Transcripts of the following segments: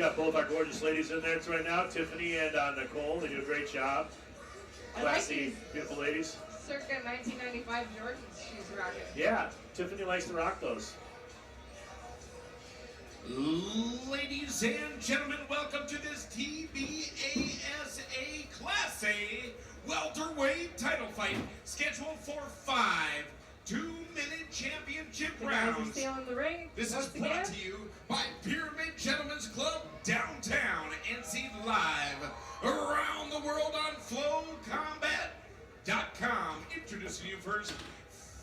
got both our gorgeous ladies in there right now, Tiffany and Nicole. They do a great job. Classy, beautiful ladies. Circa 1995 Jordans she's rocking. Yeah, Tiffany likes to rock those. Ladies and gentlemen, welcome to this TBASA Class A welterweight title fight scheduled for 5 2-minute championship rounds. In the ring. This is brought to you by Pyramid Gentlemen's Club downtown and seen live around the world on FlowCombat.com. Introducing you first,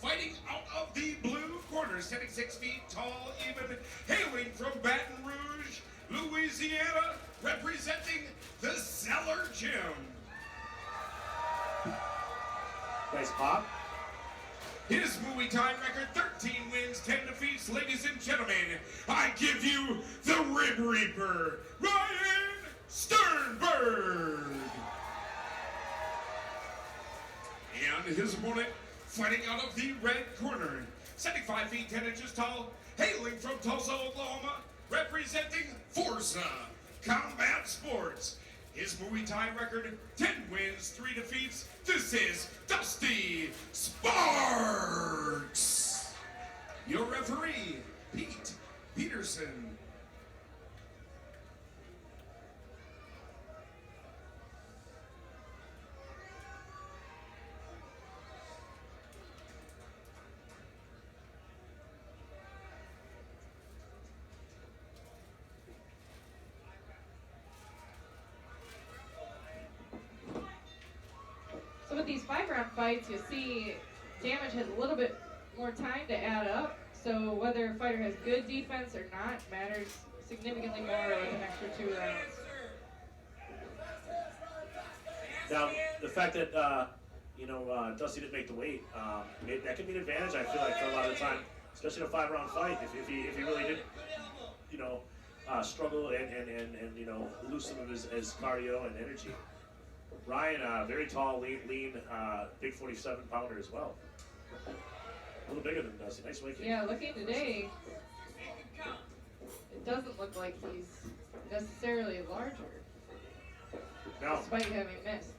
fighting out of the blue corner, standing 6 feet tall, even hailing from Baton Rouge, Louisiana, representing the Cellar Gym. Nice pop. His Muay Thai record, 13 wins, 10 defeats. Ladies and gentlemen, I give you the Rib Reaper, Ryan Sternberg. And his opponent, fighting out of the red corner, 75 feet 10 inches tall, hailing from Tulsa, Oklahoma, representing Forza Combat Sports. His Muay Thai record, 10 wins, 3 defeats. This is Dusty Sparks. Your referee, Pete Peterson. So with these 5-round fights, you see damage has a little bit more time to add up. So whether a fighter has good defense or not matters significantly more with an extra 2 rounds. Now, the fact that Dusty didn't make the weight, that could be an advantage. I feel like for a lot of the time, especially in a 5-round fight, if he really did, struggle and lose some of his cardio and energy. Ryan, very tall, lean, big 47-pounder as well. A little bigger than Dusty. Nice weight kick. Yeah, looking today, it doesn't look like he's necessarily larger, No. despite having missed.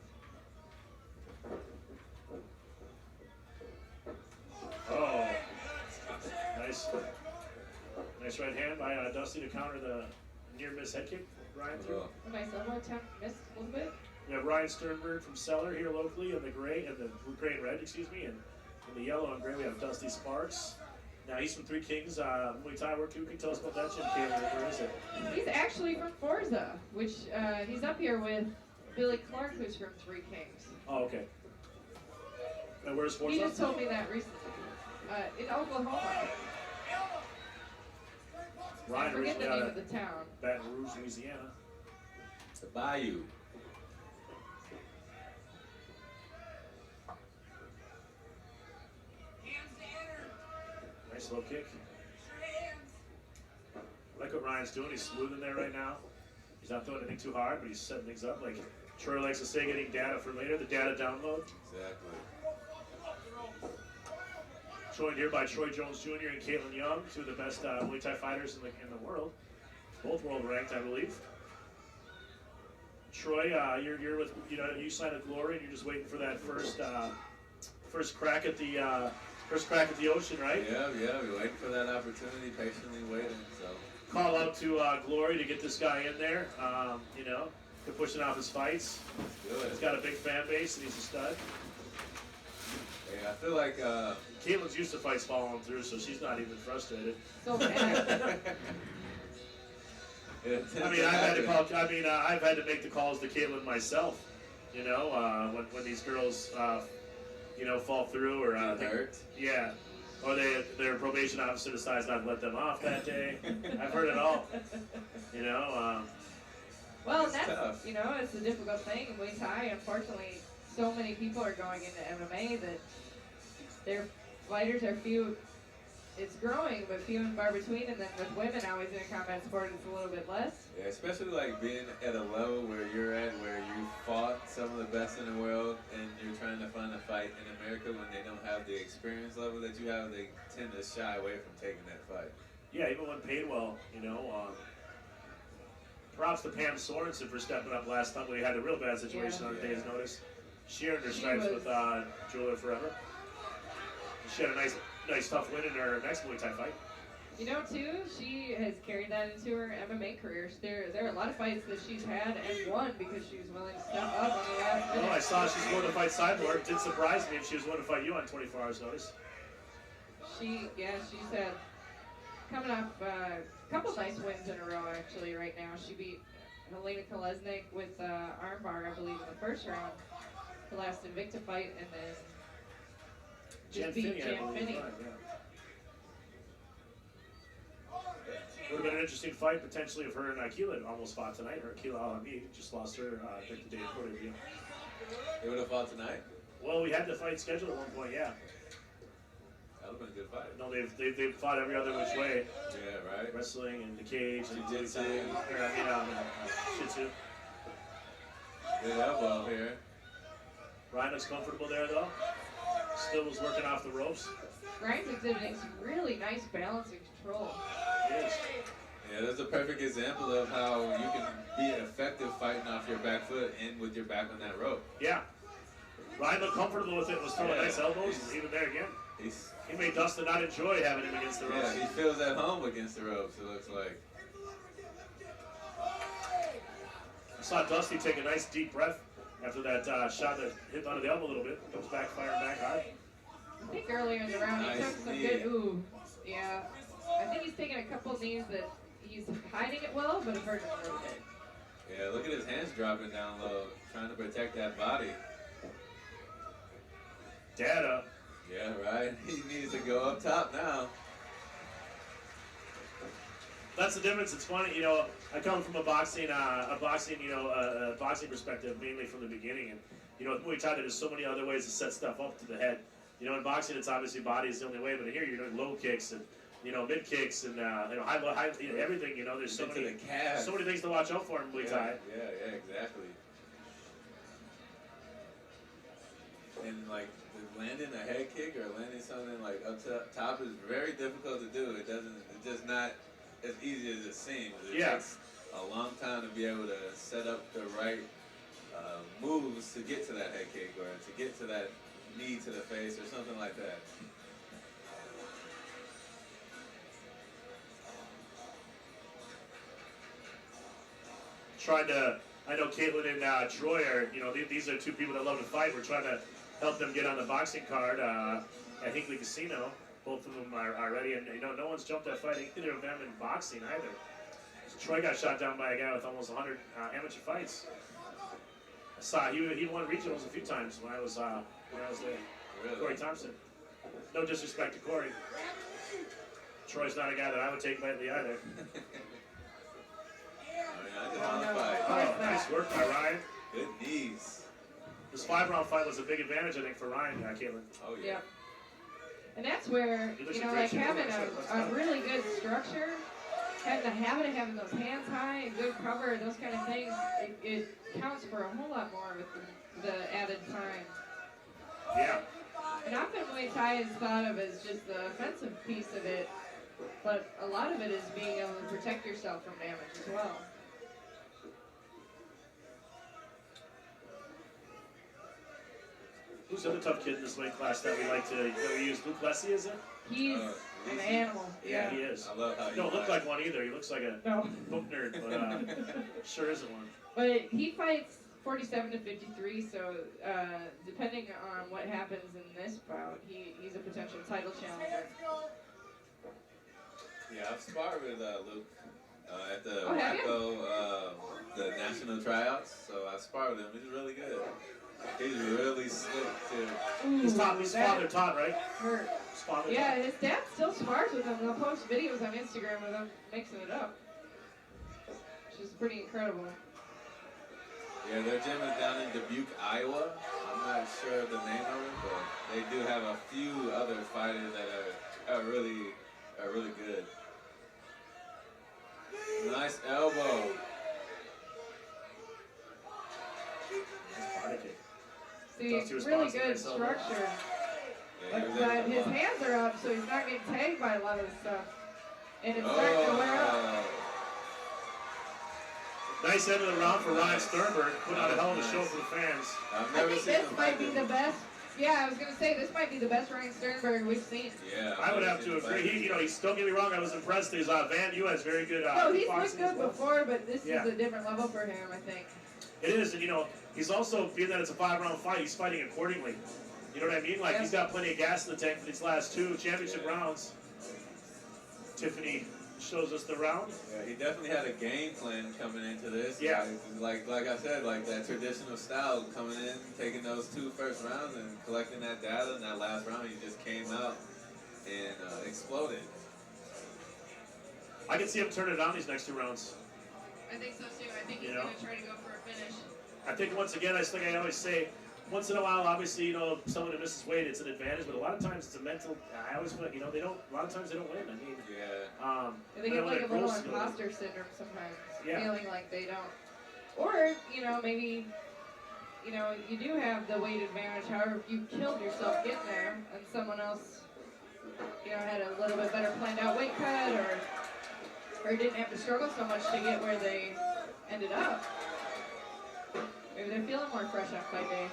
Oh, nice right hand by Dusty to counter the near-miss head kick. Ryan threw. A nice elbow attempt, missed a little bit. We have Ryan Sternberg from Cellar here locally in the gray and the gray and red, excuse me, and in the yellow and gray we have Dusty Sparks. Now he's from Three Kings Muay Thai. Who can tell us about that gym, Caitlin? Where is it? He's actually from Forza, which he's up here with Billy Clark, who's from Three Kings. Oh, okay. And where's Forza? He just told me that recently. In Oklahoma. Ryan I forget the originally name out of the town. Baton Rouge, Louisiana. The Bayou. Nice low kick. I like what Ryan's doing. He's smooth in there right now. He's not throwing anything too hard, but he's setting things up. Like Troy likes to say, getting data for later, the data download. Exactly. Joined here by Troy Jones Jr. and Caitlin Young, two of the best Muay Thai fighters in the world. Both world ranked, I believe. Troy, you're with you signed with Glory, and you're just waiting for that first crack at the ocean, right? Yeah, we're waiting for that opportunity, patiently waiting. So Call out to Glory to get this guy in there. To pushing off his fights. good. He's got a big fan base, and he's a stud. Hey, I feel like Caitlin's used to fights falling through, so she's not even frustrated. So bad. I've had to make the calls to Caitlin myself. When these girls, fall through or hurt. Yeah, or their probation officer decides not to let them off that day. I've heard it all. Well, It's that's tough. It's a difficult thing in Muay Thai. Unfortunately, so many people are going into MMA that their fighters are few. It's growing, but few and far between. And then with women always in a combat sport, it's a little bit less. Yeah, especially like being at a level where you're at, where you fought some of the best in the world, and you're trying to find a fight in America when they don't have the experience level that you have. They tend to shy away from taking that fight. Yeah, even when paid well, props to Pam Sorensen for stepping up last time when we had a real bad situation on a day's notice. She earned her stripes with Julia Forever. She had a nice tough win in her next Muay Thai fight. You know, too, she has carried that into her MMA career. There are a lot of fights that she's had and won because she was willing to step up on the last minute. Well, I saw she's going to fight Cyborg. It did surprise me if she was willing to fight you on 24 hours notice. She's had coming off a couple nice wins in a row actually right now. She beat Helena Kolesnik with armbar, I believe, in the first round. The last Invicta fight, and then just beat Jan Finney. Would have been an interesting fight potentially if her and Akila almost fought tonight. Or Akila Alami just lost her, I think, the day before the deal. They would have fought tonight? Well, we had the fight scheduled at one point, yeah. That would have been a good fight. No, they've fought every other which way. Yeah, right. Wrestling and the cage and Jiu-jitsu. Shih-Tzu. Good elbow here. Ryan looks comfortable there though. Still was working off the ropes. Ryan's exhibiting some really nice balance and control. It is. Yeah, that's a perfect example of how you can be effective fighting off your back foot and with your back on that rope. Yeah. Ryan looked comfortable with it, was throwing nice elbows, and even there again. He made Dustin not enjoy having him against the ropes. Yeah, he feels at home against the ropes, it looks like. I saw Dusty take a nice deep breath after that shot that hit under the elbow a little bit. Comes back, firing back hard. I think earlier in the round he took some good, yeah. I think he's taking a couple knees that he's hiding it well, but it hurt him a little bit. Yeah, look at his hands dropping down low, trying to protect that body. Data. Yeah, right. He needs to go up top now. That's the difference. It's funny, you know. I come from a boxing perspective, mainly from the beginning, and you know, with Muay Thai, there's so many other ways to set stuff up to the head. You know, in boxing, it's obviously body is the only way, but here you're doing low kicks and mid kicks and high everything. You know, there's so many things to watch out for in Muay Thai. Yeah, exactly. And like landing a head kick or landing something like up top is very difficult to do. It's just not as easy as it seems. It takes a long time to be able to set up the right moves to get to that head kick or to get to that knee to the face or something like that. I know Caitlin and Troy are, these are two people that love to fight. We're trying to help them get on the boxing card at Hinckley Casino. Both of them are ready, and no one's jumped that fight, either of them in boxing either. Troy got shot down by a guy with almost 100 amateur fights. I saw he won regionals a few times when I was there. Really? Corey Thompson. No disrespect to Corey. Troy's not a guy that I would take lightly either. Oh, nice work by Ryan. Good knees. This 5-round fight was a big advantage, I think, for Ryan, Caitlin. Oh, yeah. Yep. And that's where, like having a really good structure, having the habit of having those hands high and good cover, those kind of things, it counts for a whole lot more with the added time. Yeah. And often Muay Thai is thought of as just the offensive piece of it, but a lot of it is being able to protect yourself from damage as well. Who's the other tough kid in this weight class that we use? Luke Leslie, is it? He's an animal. Yeah, he is. I love how he don't look like one either. He looks like a book nerd, but sure isn't one. But he fights 47 to 53, so depending on what happens in this bout, he's a potential title challenger. Yeah, I've sparred with Luke at the the national tryouts, so I sparred with him. He's really good. He's really slick too. His father taught, right? Hurt. Yeah, his dad still spars with him. They'll post videos on Instagram with him mixing it up, which is pretty incredible. Yeah, their gym is down in Dubuque, Iowa. I'm not sure of the name of it, but they do have a few other fighters that are really good. Nice elbow. See, really good structure. Yeah, but his hands are up, so he's not getting tagged by a lot of this stuff. And it's starting to wear up. Nice end of the round for Ryan Sternberg. Put on a hell of a show for the fans. I've I never think seen this him might fight be the best. Yeah, I was gonna say this might be the best Ryan Sternberg we've seen. Yeah, I would have to agree. He's don't get me wrong. I was impressed. He's Van Yu has very good. Oh, he's looked boxing good as well. before, but this Yeah. is a different level for him, I think. It is, and he's also being that it's a 5-round fight. He's fighting accordingly. You know what I mean? Like he's got plenty of gas in the tank for these last 2 championship rounds. Tiffany shows us the round. Yeah, he definitely had a game plan coming into this. Yeah. Like I said, like that traditional style coming in, taking those 2 first rounds and collecting that data. And that last round, he just came out and exploded. I can see him turning it on these next 2 rounds. I think so too. I think he's gonna try to go for a finish. I think once again, I always say, once in a while, obviously, someone who misses weight, it's an advantage, but a lot of times it's a mental. I always feel like, a lot of times they don't win. I mean, yeah. They get like a little imposter syndrome sometimes, feeling like they don't. Or, maybe, you do have the weight advantage. However, if you killed yourself getting there, and someone else, had a little bit better planned out weight cut, or didn't have to struggle so much to get where they ended up. Maybe they're feeling more fresh on fight day.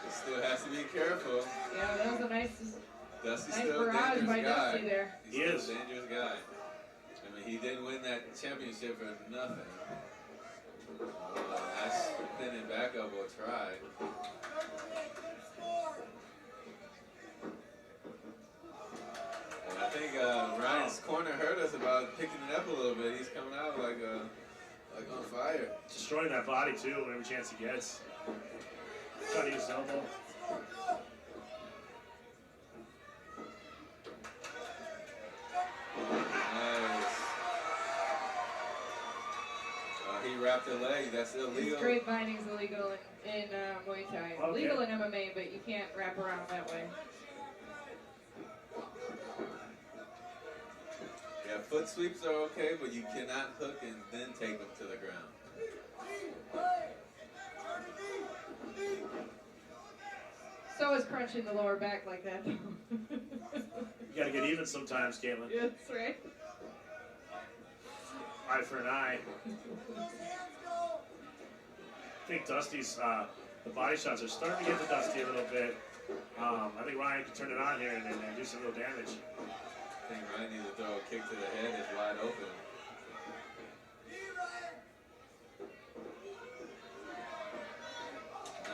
Still has to be careful. Yeah, that was a nice Dusty's nice still a barrage dangerous by guy. Dusty there. He's still a dangerous guy. I mean, he didn't win that championship for nothing. Nice spinning back up or try. And I think Ryan's corner hurt us about picking it up a little bit. He's coming out like on fire. Destroying that body too, whenever chance he gets. Trying to use his elbow. Nice. He wrapped the leg. That's illegal. Grapevining is illegal in Muay Thai. Okay. Legal in MMA, but you can't wrap around that way. Yeah, foot sweeps are okay, but you cannot hook and then take them to the ground. So is crunching the lower back like that. You gotta get even sometimes, Caitlin. Yeah, that's right. Eye for an eye. I think Dusty's, the body shots are starting to get to Dusty a little bit. I think Ryan can turn it on here and do some real damage. I think Ryan needs to throw a kick to the head. It's wide open.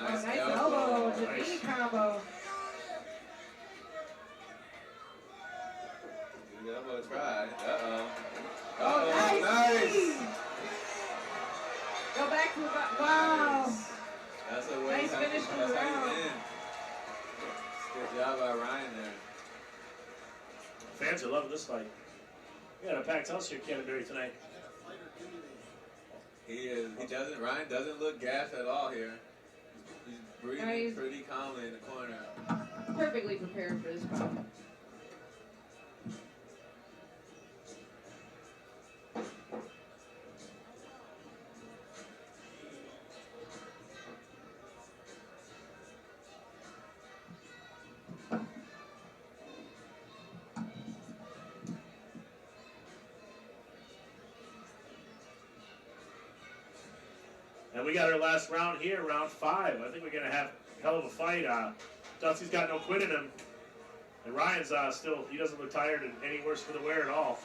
Nice elbow. It's a knee combo. Good elbow try. Uh-oh. Oh, nice. Go back to the wow. That's a way. Nice finish to the That's how round. you win. Good job by Ryan there. Fans are loving this fight. We got a packed house here at Canterbury tonight. Ryan doesn't look gassed at all here. He's breathing Nice. pretty calmly in the corner. Perfectly prepared for this fight. And we got our last round here, round 5. I think we're gonna have a hell of a fight. Dusty's got no quit in him. And Ryan's still, he doesn't look tired and any worse for the wear at all.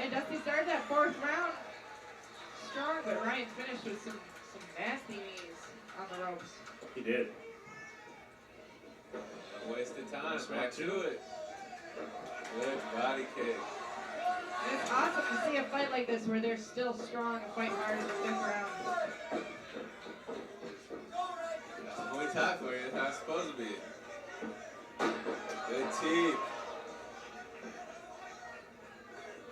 And Dusty started that 4th round strong, but Ryan finished with some nasty knees on the ropes. He did. Wasted time. Nice Back one, to it. Good body kick. And it's awesome to see a fight like this where they're still strong and fighting hard in the 5th round. That's Muay Thai for you. That's how it's supposed to be. Good teeth.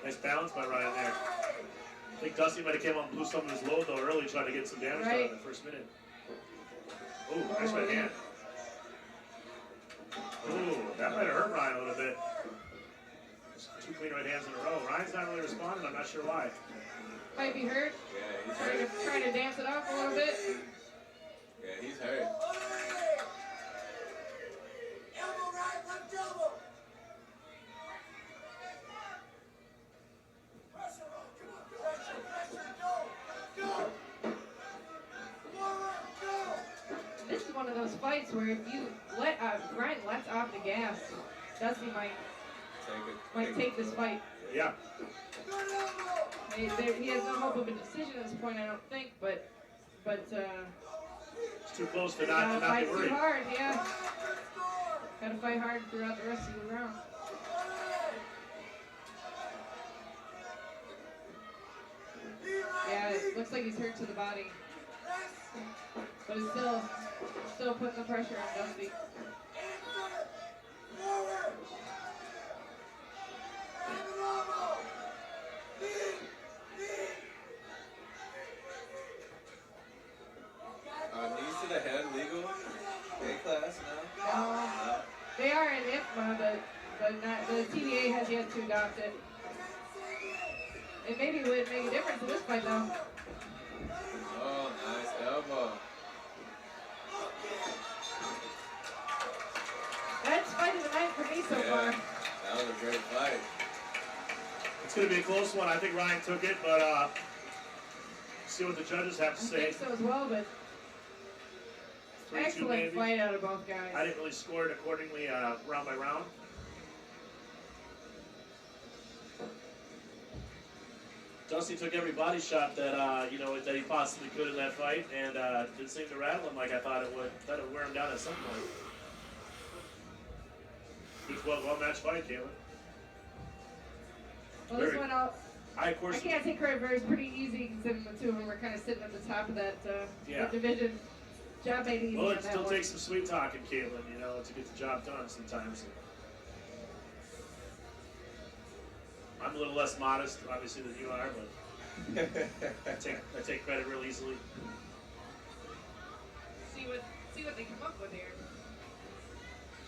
Nice balance by Ryan there. I think Dusty might have came out and blew some of his load though early, trying to get some damage done in the first minute. Ooh, nice right hand. Ooh, that might have hurt Ryan a little bit. Just 2 clean right hands in a row. Ryan's not really responding. I'm not sure why. Might be hurt. Yeah, he's hurt. Trying to dance it off a little bit. Yeah, he's hurt. one of those fights where if you let Ryan lets off the gas, Dusty might take this fight. Yeah. He has no hope of a decision at this point, I don't think, but It's too close to not be fight worried. too hard, yeah. Gotta fight hard throughout the rest of the round. Yeah, it looks like he's hurt to the body. But he's still putting the pressure on Dusty. Knees to the head legal? A-class now? No. They are in IFMA, but not, the TDA has yet to adopt it. It maybe would make a difference in this fight, though. Oh, nice elbow. That's fight of the night for me so far. That was a great fight. It's going to be a close one. I think Ryan took it, but see what the judges have to I say. think so as well, but 3-2 excellent maybe. fight out of both guys. I didn't really score it accordingly round by round. Dusty took every body shot that that he possibly could in that fight, and didn't seem to rattle him like I thought it would. Thought it would wear him down at some point. Good well-matched fight, Caitlin. Well, this one I can't take credit for it. It's pretty easy considering the two of them were kind of sitting at the top of that Yeah. division. Job made easy. Well, on it that still one. takes some sweet talking, Caitlin, to get the job done sometimes. I'm a little less modest, obviously, than you are, but I take credit real easily. See what they come up with here.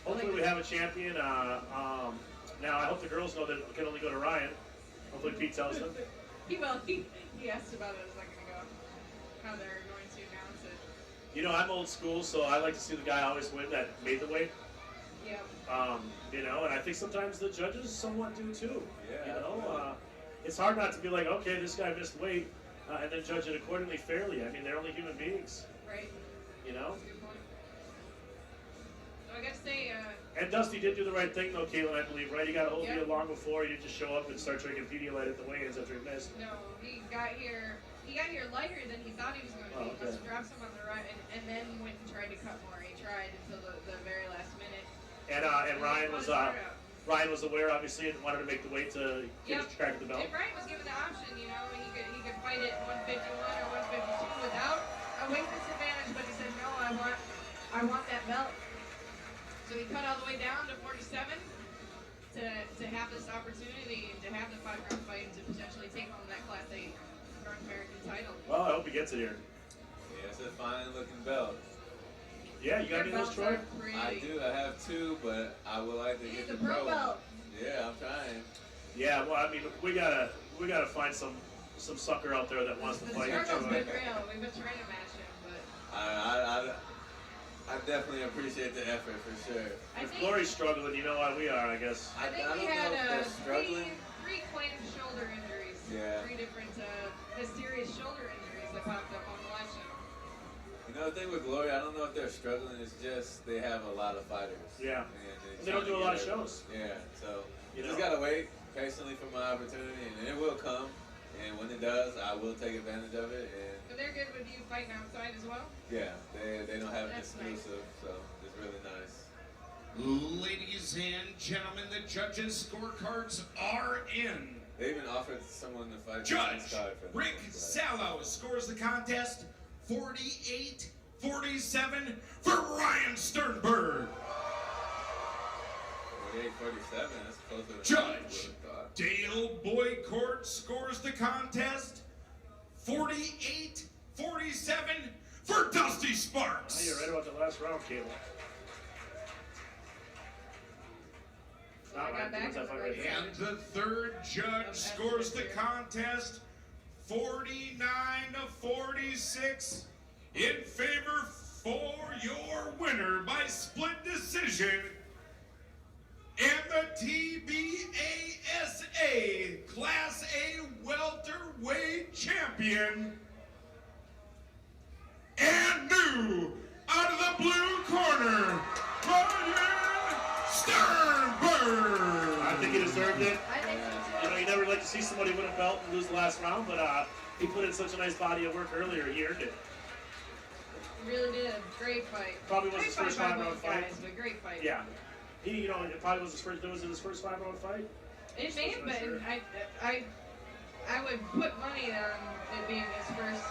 Hopefully we have a champion. Now, I hope the girls know that it can only go to Ryan. Hopefully Pete tells them. He asked about it a second ago, how they're going to announce it. I'm old school, so I like to see the guy always win that made the weight. Yep. And I think sometimes the judges somewhat do too. Yeah. It's hard not to be like, okay, this guy missed weight, and then judge it accordingly fairly. I mean, they're only human beings. Right. You know? That's a good point. So I gotta say, And Dusty did do the right thing, though, Caitlin, I believe, right? He got a hold of you Yep. long before. You just show up and start drinking Pedialyte at the weigh-ins after he missed. no, he got here lighter than he thought he was going to be. Oh, He must okay. have dropped some on the right, and then went and tried to cut more. He tried until the very last minute. And Ryan was aware, obviously, and wanted to make the weight to get his track of the belt. And Ryan was given the option, he could fight at 151 or 152 without a weight disadvantage, but he said, no, I want that belt. So he cut all the way down to 47 to have this opportunity and to have the 5-round fight and to potentially take home that Class 8 North American title. Well, I hope he gets it here. Yeah, it's a fine-looking belt. Yeah, you got any of those, Troy? I do. I have two, but I would like to You get need the the pro one. belt. Yeah, I'm trying. Yeah, well, I mean, we gotta find some sucker out there that wants to The fight. struggle's Troy. been real. We've been trying to match him, but I definitely appreciate the effort for sure. I If think Glory's struggling, you know why we are, I guess. I think don't we know had if they're struggling. three claimed shoulder injuries. Yeah. 3 different mysterious shoulder injuries that popped up on the live show. The thing with Glory, I don't know if they're struggling. It's just they have a lot of fighters. Yeah. And They don't do a lot of trying to shows. get everyone. Yeah, so You just know. gotta wait patiently for my opportunity, and it will come. And when it does, I will take advantage of it. And But they're good with you fighting outside as well. yeah, they don't have an That's nice. exclusive, so it's really nice. Ladies and gentlemen, the judges' scorecards are in. They even offered someone to fight. Judge Scott for Rick this, Sallow scores the contest 48-47 for Ryan Sternberg. 48-47, that's closer than I Judge would've thought. Dale Boycourt scores the contest 48-47 for Dusty Oh, Sparks. you're right about the last round, Caitlin. So I got back on the right And side. the third judge scores the contest 49-46 in favor for your winner by split decision and the TBASA Class A welterweight champion and new out of the blue see somebody win a belt and lose the last round, but he put in such a nice body of work earlier. He earned it. Really did. Great fight. Probably was his first by 5-round both fight. guys, but great fight. Yeah. He, it probably was his first. Was it his first 5-round fight? It may have been. Sure. I would put money on it being his first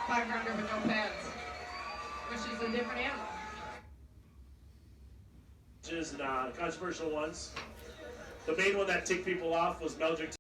5-rounder with no pads, which is a different animal. And controversial ones. The main one that ticked people off was Meldrick